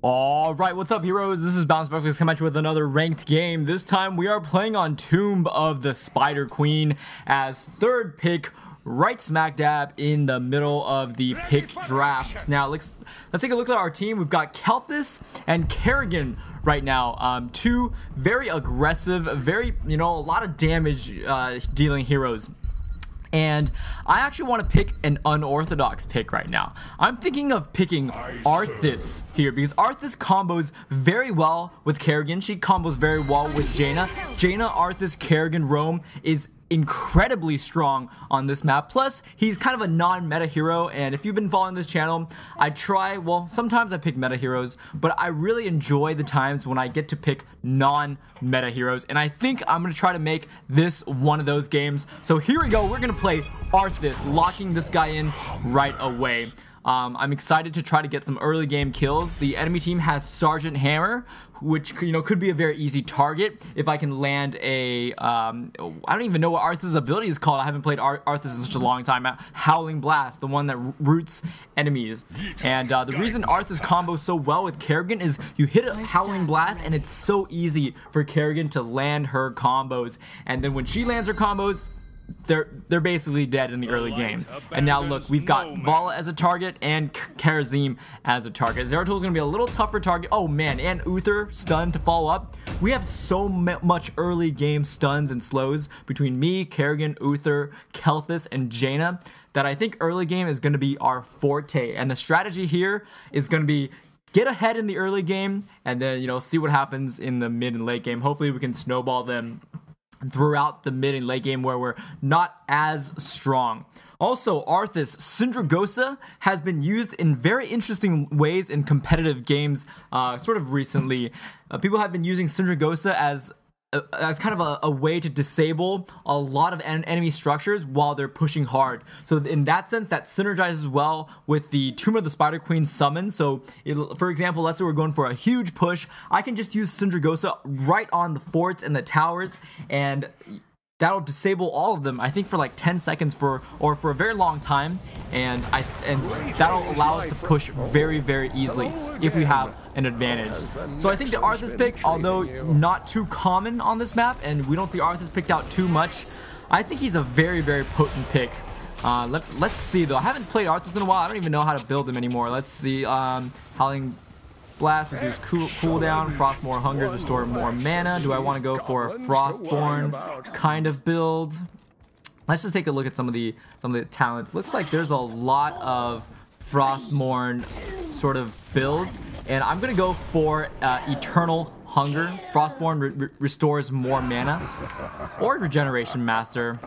All right, what's up, heroes? This is BalncdBrkfst coming at you with another ranked game. This time we are playing on Tomb of the Spider Queen as third pick, right smack dab in the middle of the picked draft. Now let's take a look at our team. We've got Arthas and Kerrigan right now. Two very aggressive, very a lot of damage dealing heroes. And I actually want to pick an unorthodox pick right now. I'm thinking of picking Arthas here because Arthas combos very well with Kerrigan. She combos very well with Jaina. Jaina, Arthas, Kerrigan, Roam is incredibly strong on this map. Plus, he's kind of a non-meta hero, and if you've been following this channel, sometimes I pick meta heroes, but I really enjoy the times when I get to pick non-meta heroes, and I think I'm going to try to make this one of those games. So here we go, we're going to play Arthas, locking this guy in right away. I'm excited to try to get some early game kills. The enemy team has Sergeant Hammer, which could be a very easy target if I can land a I don't even know what Arthas' ability is called. I haven't played Arthas in such a long time. Howling Blast, the one that roots enemies. And the reason Arthas combos so well with Kerrigan is you hit a Howling Blast and it's so easy for Kerrigan to land her combos. And then when she lands her combos, they're basically dead in the early game. And now look, we've got Vala as a target and Karazim as a target. Zeratul is going to be a little tougher target. Oh man, and Uther stun to follow up. We have so much early game stuns and slows between me, Kerrigan, Uther, Arthas, and Jaina that I think early game is going to be our forte. And the strategy here is going to be get ahead in the early game and then see what happens in the mid and late game. Hopefully we can snowball them throughout the mid and late game where we're not as strong. Also, Arthas, Syndragosa has been used in very interesting ways in competitive games sort of recently. People have been using Syndragosa as kind of a way to disable a lot of enemy structures while they're pushing hard. So in that sense, that synergizes well with the Tomb of the Spider Queen summon. So for example, let's say we're going for a huge push. I can just use Syndragosa right on the forts and the towers, and that'll disable all of them, I think, for like 10 seconds or for a very long time, and that'll allow us to push very, very easily if we have an advantage. So I think the Arthas pick, although not too common on this map, and we don't see Arthas picked out too much, I think he's a very, very potent pick. Let's see though. I haven't played Arthas in a while. I don't even know how to build him anymore. Let's see. Howling Blast, reduce cooldown, Frostborn Hunger, restore more mana. Do I want to go for a Frostborn kind of build? Let's just take a look at some of the talents. Looks like there's a lot of Frostborn sort of builds, and I'm gonna go for Eternal Hunger. Frostborn restores more mana, or Regeneration Master.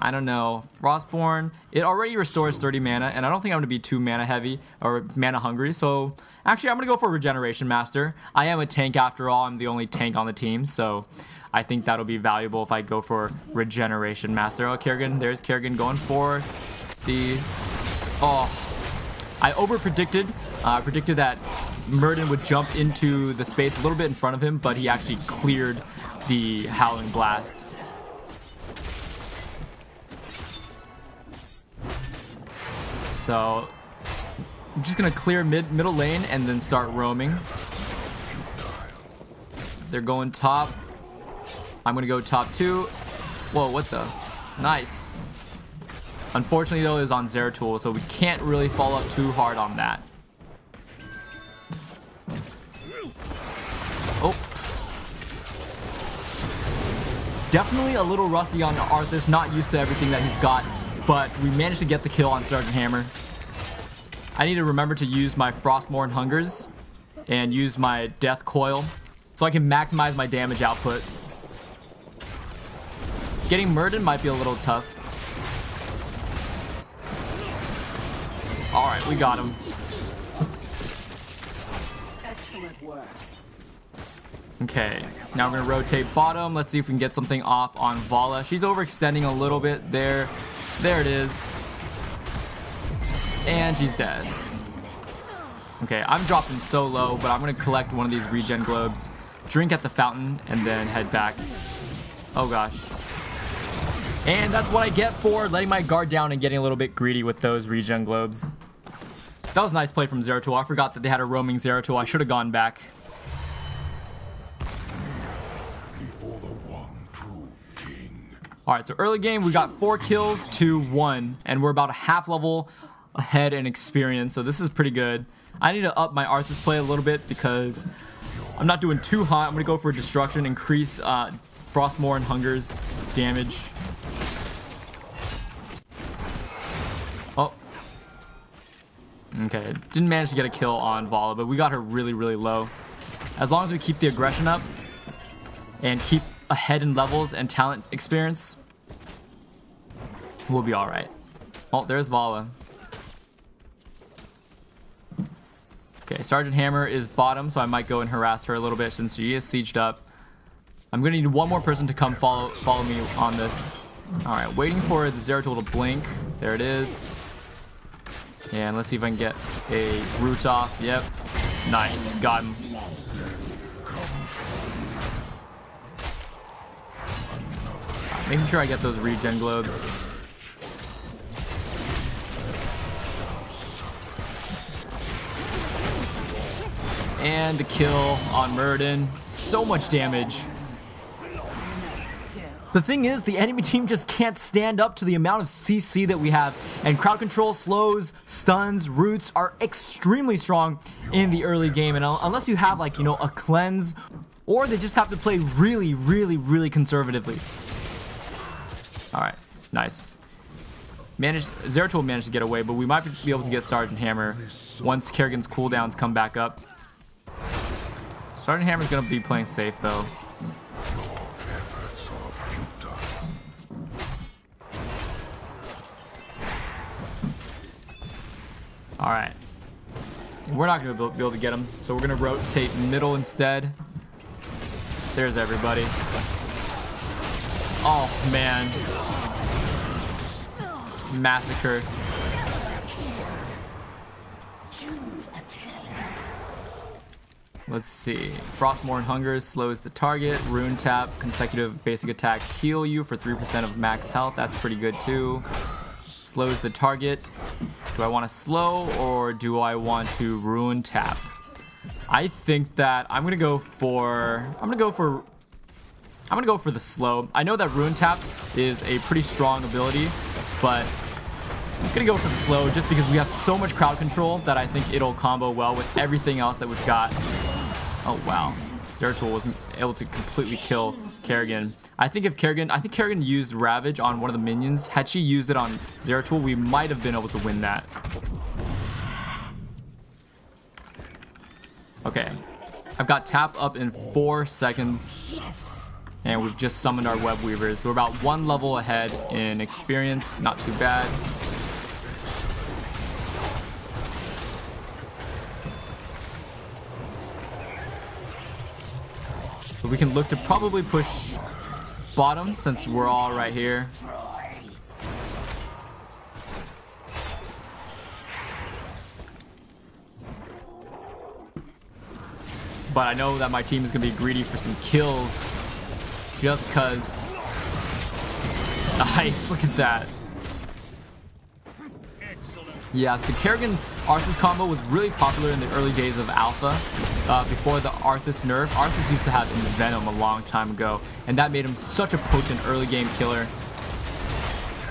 I don't know. Frostborn, it already restores 30 mana, and I don't think I'm gonna be too mana heavy or mana hungry. So actually, I'm gonna go for Regeneration Master. I am a tank after all. I'm the only tank on the team, so I think that'll be valuable if I go for Regeneration Master. Oh, Kerrigan, there's Kerrigan going for the. Oh, I predicted that Murden would jump into the space a little bit in front of him, but he actually cleared the Howling Blast. So I'm just gonna clear middle lane and then start roaming. They're going top. I'm gonna go top too. Whoa, what the? Nice. Unfortunately though, it's on Zeratul, so we can't really follow up too hard on that. Oh. Definitely a little rusty on Arthas, not used to everything that he's got, but we managed to get the kill on Sergeant Hammer. I need to remember to use my Frostborn Hungers and use my Death Coil so I can maximize my damage output. Getting Murden might be a little tough. Alright, we got him. Okay, now we're going to rotate bottom. Let's see if we can get something off on Vala. She's overextending a little bit there. There it is. And she's dead. Okay, I'm dropping so low, but I'm going to collect one of these regen globes, drink at the fountain, and then head back. Oh gosh. And that's what I get for letting my guard down and getting a little bit greedy with those regen globes. That was a nice play from Zeratul. I forgot that they had a roaming Zeratul. I should have gone back. Alright, so early game, we got 4 kills to 1. And we're about a half level ahead in experience. So this is pretty good. I need to up my Arthas play a little bit because I'm not doing too hot. I'm going to go for Destruction, increase Frostmourne and Hunger's damage. Oh. Okay, didn't manage to get a kill on Vala, but we got her really, really low. As long as we keep the aggression up and keep ahead in levels and talent experience, we'll be alright. Oh, there's Vala. Okay, Sergeant Hammer is bottom, so I might go and harass her a little bit since she is sieged up. I'm going to need one more person to come follow me on this. Alright, waiting for the Zeratul to blink. There it is. And let's see if I can get a root off. Yep. Nice. Got him. Making sure I get those regen globes. And the kill on Muradin. So much damage. The thing is, the enemy team just can't stand up to the amount of CC that we have. And crowd control, slows, stuns, roots are extremely strong in the early game. And unless you have, like, you know, a cleanse, or they just have to play really, really, really conservatively. Alright, nice. Zeratul managed to get away, but we might be able to get Sergeant Hammer once Kerrigan's cooldowns come back up. Sergeant Hammer's gonna be playing safe though. Alright. We're not gonna be able to get him, so we're gonna rotate middle instead. There's everybody. Oh man. Massacre. Let's see. Frostmourne Hunger slows the target. Rune Tap, consecutive basic attacks heal you for 3% of max health. That's pretty good too. Slows the target. Do I want to slow or do I want to Rune Tap? I think that I'm gonna go for the slow. I know that Rune Tap is a pretty strong ability, but I'm gonna go for the slow just because we have so much crowd control that I think it'll combo well with everything else that we've got. Oh wow, Zeratul was able to completely kill Kerrigan. I think Kerrigan used Ravage on one of the minions. Had she used it on Zeratul, we might have been able to win that. Okay, I've got tap up in 4 seconds. And we've just summoned our Web Weavers. So we're about 1 level ahead in experience. Not too bad. But we can look to probably push bottom since we're all right here. But I know that my team is going to be greedy for some kills. Just cause. Nice, look at that. Yeah, the Kerrigan Arthas combo was really popular in the early days of Alpha. Before the Arthas nerf. Arthas used to have Envenom a long time ago, and that made him such a potent early game killer.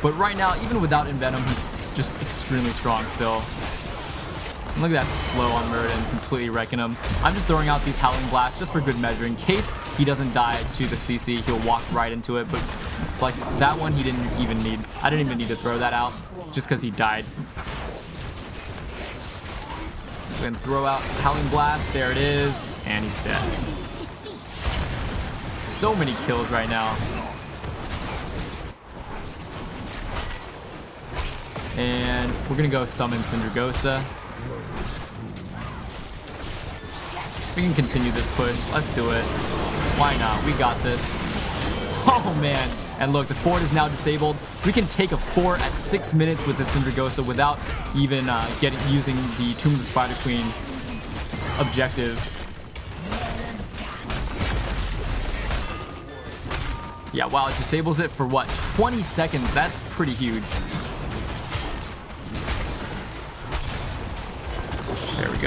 But right now, even without Envenom, he's just extremely strong still. And look at that slow on Muradin, completely wrecking him. I'm just throwing out these Howling Blasts just for good measure. In case he doesn't die to the CC, he'll walk right into it. But like that one, he didn't even need. I didn't even need to throw that out just because he died. So we're gonna throw out Howling Blast. There it is, and he's dead. So many kills right now. And we're gonna go summon Syndragosa. We can continue this push. Let's do it. Why not? We got this. Oh man. And look, the fort is now disabled. We can take a fort at 6 minutes with the Syndragosa without even using the Tomb of the Spider Queen objective. Yeah, wow, it disables it for what? 20 seconds. That's pretty huge.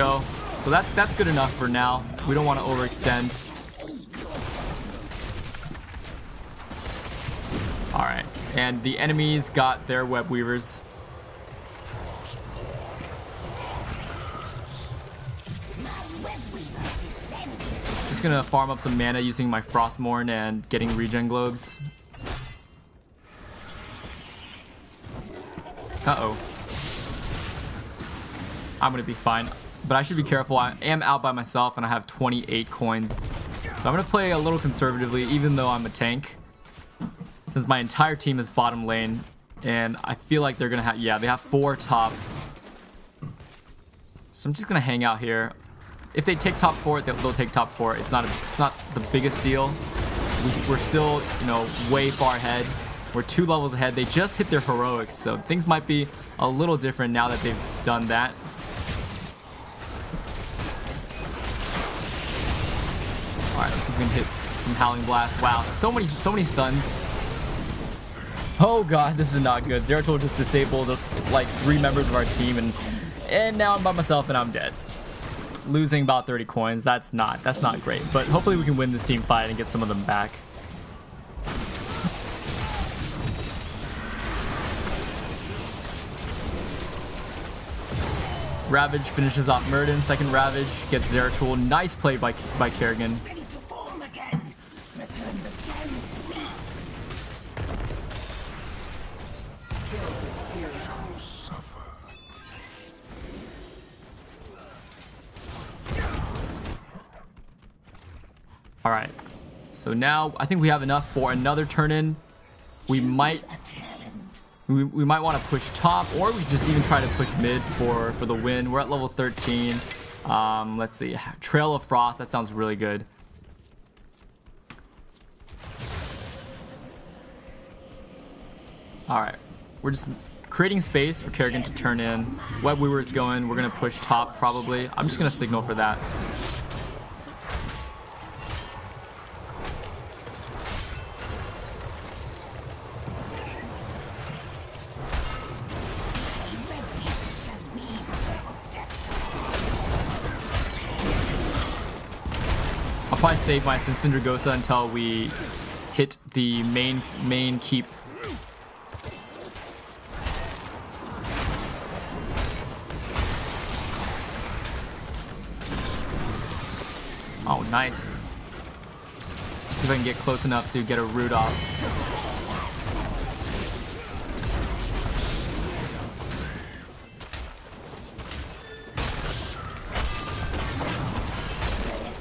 go. So that's good enough for now. We don't want to overextend. Alright, and the enemies got their web weavers. Just gonna farm up some mana using my Frostmourne and getting regen globes. Uh-oh. I'm gonna be fine, but I should be careful. I am out by myself and I have 28 coins. So I'm gonna play a little conservatively even though I'm a tank, since my entire team is bottom lane and I feel like they're gonna have, yeah, they have 4 top. So I'm just gonna hang out here. If they take top 4, they'll take top 4. It's not the biggest deal. We're still, you know, way far ahead. We're 2 levels ahead. They just hit their heroics, so things might be a little different now that they've done that. Alright, let's see if we can hit some Howling Blast. Wow, so many stuns. Oh god, this is not good. Zeratul just disabled like 3 members of our team, and now I'm by myself and I'm dead. Losing about 30 coins. That's not great, but hopefully we can win this team fight and get some of them back. Ravage finishes off Murden. Second Ravage gets Zeratul. Nice play by Kerrigan. All right, so now I think we have enough for another turn in. We might want to push top, or we just even try to push mid for the win. We're at level 13. Let's see, Trail of Frost. That sounds really good. All right, we're just creating space for Kerrigan to turn in. Web Weaver is going. We're gonna push top probably. I'm just gonna signal for that. I'll probably save my Syndragosa until we hit the main keep. Oh, nice. See if I can get close enough to get a root off.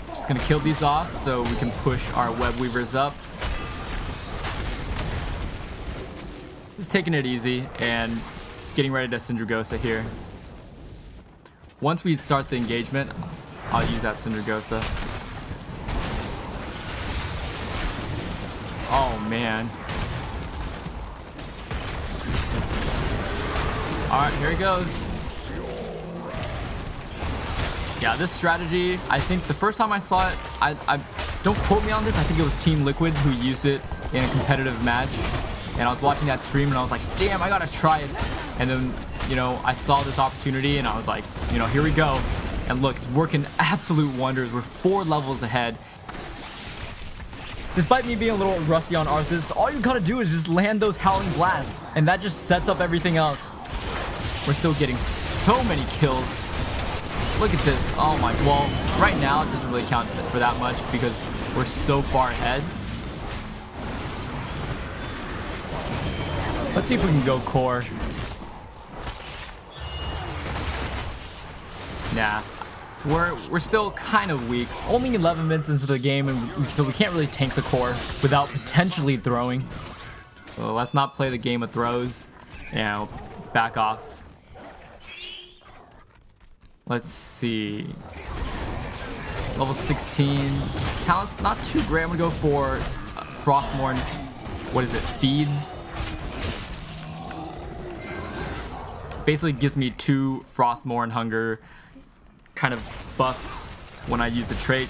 Just gonna kill these off so we can push our web weavers up. Just taking it easy and getting ready to Syndragosa here. Once we start the engagement, I'll use that Syndragosa. Oh man. Alright, here he goes. Yeah, this strategy, I think the first time I saw it, I don't quote me on this, I think it was Team Liquid who used it in a competitive match. And I was watching that stream and I was like, damn, I gotta try it. And then, you know, I saw this opportunity and I was like, you know, here we go. And look, it's working absolute wonders. We're 4 levels ahead. Despite me being a little rusty on Arthas, all you gotta do is just land those Howling Blasts, and that just sets up everything else. We're still getting so many kills. Look at this. Oh my, well, right now it doesn't really count for that much because we're so far ahead. Let's see if we can go core. Nah. We're still kind of weak. Only 11 minutes into the game, and so we can't really tank the core without potentially throwing. So let's not play the game of throws. Yeah, back off. Let's see. Level 16. Talent's not too great. I'm gonna go for Frostmourne. What is it? Feeds. Basically gives me 2 Frostmourne hunger kind of buffs when I use the trait.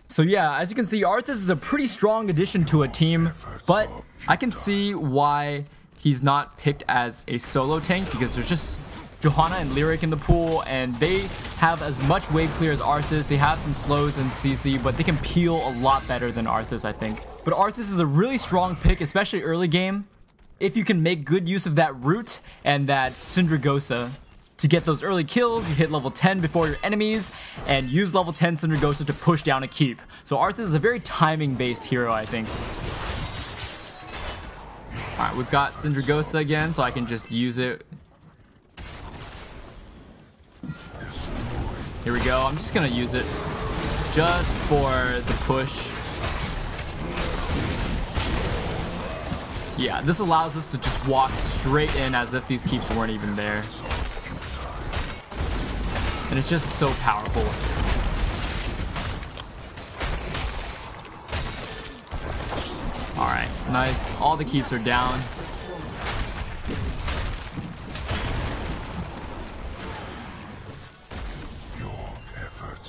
So yeah, as you can see, Arthas is a pretty strong addition to a team, but I can see why he's not picked as a solo tank because there's just Johanna and Lyric in the pool, and they have as much wave clear as Arthas. They have some slows and CC, but they can peel a lot better than Arthas, I think. But Arthas is a really strong pick, especially early game, if you can make good use of that root and that Syndragosa to get those early kills. You hit level 10 before your enemies and use level 10 Syndragosa to push down a keep. So Arthas is a very timing based hero, I think. Alright, we've got Syndragosa again, so I can just use it. Here we go. I'm just gonna use it just for the push. Yeah, this allows us to just walk straight in as if these keeps weren't even there. And it's just so powerful. Alright, nice. All the keeps are down.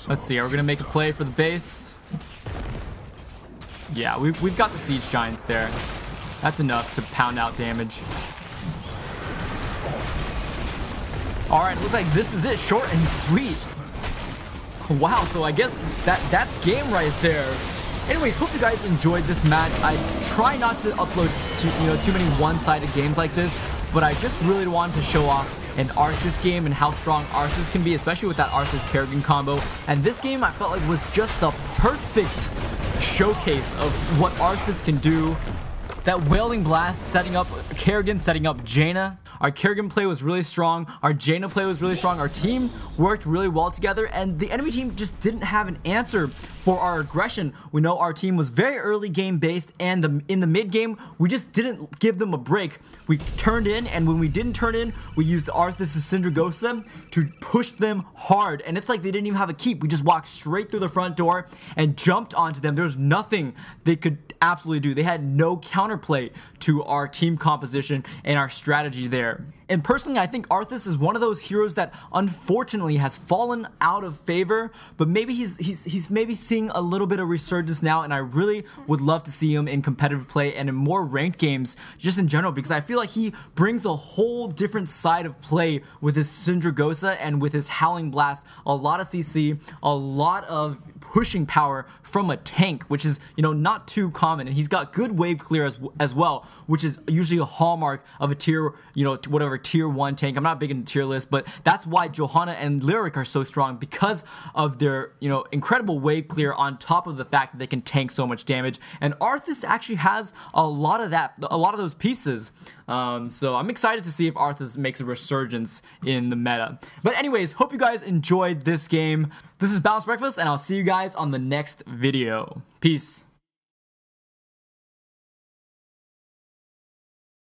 Let's see, are we gonna make a play for the base? Yeah, we've got the Siege Giants there. That's enough to pound out damage. Alright, looks like this is it. Short and sweet. Wow, so I guess that's game right there. Anyways, hope you guys enjoyed this match. I try not to upload too many one-sided games like this, but I just really wanted to show off an Arthas game and how strong Arthas can be, especially with that Arthas Kerrigan combo. And this game I felt like was just the perfect showcase of what Arthas can do. That Wailing Blast setting up Kerrigan, setting up Jaina. Our Kerrigan play was really strong. Our Jaina play was really strong. Our team worked really well together, and the enemy team just didn't have an answer for our aggression. We know our team was very early game based, and in the mid game, we just didn't give them a break. We turned in, and when we didn't turn in, we used Arthas' Syndragosa to push them hard. And it's like they didn't even have a keep. We just walked straight through the front door and jumped onto them. There was nothing they could absolutely do. They had no counterplay to our team composition and our strategy there. And personally, I think Arthas is one of those heroes that unfortunately has fallen out of favor, but maybe he's maybe seeing a little bit of resurgence now, and I really would love to see him in competitive play and in more ranked games just in general, because I feel like he brings a whole different side of play with his Syndragosa and with his Howling Blast. A lot of CC, a lot of pushing power from a tank, which is, not too common, and he's got good wave clear as well, which is usually a hallmark of a tier, whatever tier 1 tank. I'm not big into tier list, but that's why Johanna and Lyric are so strong, because of their, incredible wave clear on top of the fact that they can tank so much damage. And Arthas actually has a lot of those pieces. So I'm excited to see if Arthas makes a resurgence in the meta. But anyways, hope you guys enjoyed this game. This is BalncdBrkfst, and I'll see you guys on the next video. Peace.